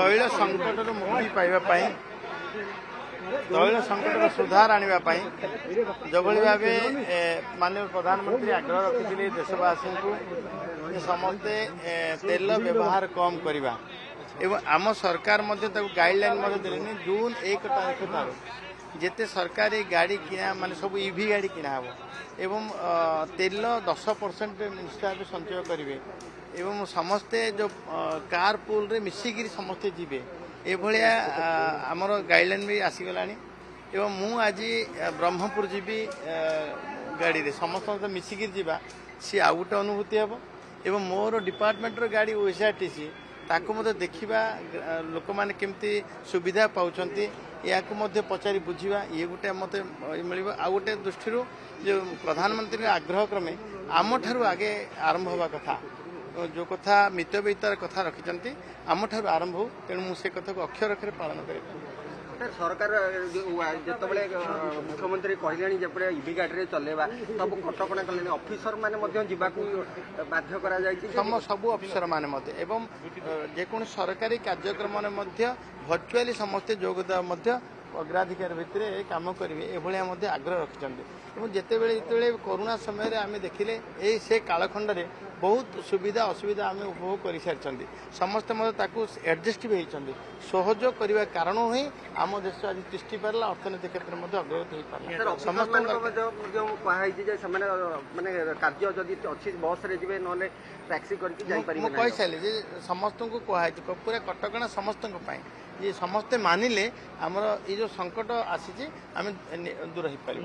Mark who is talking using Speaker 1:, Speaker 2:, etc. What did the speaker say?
Speaker 1: तैल संकट मुक्ति पाइबापी तैल संकट सुधार आने जो भाव माननीय प्रधानमंत्री आग्रह रखी देशवासी को समस्ते तेल व्यवहार कम करवा एवं आम सरकार गाइडलाइन देनी जून 1 तारीख ठार जिते सरकारी गाड़ी किना माने सब ईवी गाड़ी किना हम एवं तेल 10% निश्चित भाव संचय करेंगे एवं समस्ते जो कार पुल रे मिसिकी समस्ते जीवे एभलिया आमर गाइडलाइन भी आसीगला एवं मु आज ब्रह्मपुर जीवी गाड़ी रे समस्त मिसिकी जीवा सी आउ गोटे अनुभूति हम एवं मोर डिपार्टमेंटर गाड़ी ओएसआरटीसी ताकू मत देखा लोक मैंने केमती सुविधा पाँच या पचारि बुझा ये गोटे मत मिल आउ गोटे दृष्टि जो प्रधानमंत्री आग्रह क्रमे आम ठारू आगे आरंभ हवा कथा जो कथा मितव्ययितार कथा रखिंट आम ठारू आरंभ हो तेणु मुझे कथा को अक्षर अक्षर पालन कर
Speaker 2: सरकार जो मुख्यमंत्री कहले जब ईवी गाड़ी चलेगा सब कटकणा कले ऑफिसर माने जीवाकू बाध्य करा
Speaker 1: सब ऑफिसर माने एवं जेको सरकारी कार्यक्रम भर्चुआली समस्ते जोगदा अग्राधिकार भितर काम करेंगे एभलिया आग्रह रखिंट जिते कोरोना समय आम देखिले से कालखंड में बहुत सुविधा असुविधा आम उपभोग कर सारी समस्ते एडजस्ट भी होती सहयोग करने कारण ही आम देश आज तिष्टि पारा अर्थनीति क्षेत्र में अग्रगति हो पारा
Speaker 2: समस्त कार्य जदि अच्छी बस रे जिवे नले टैक्सी करके
Speaker 1: कही सारे समस्त को कहुई पूरा कटकणा समस्त ये समस्ते मानिले आमर ये जो संकट आसी आम दूर हो पार।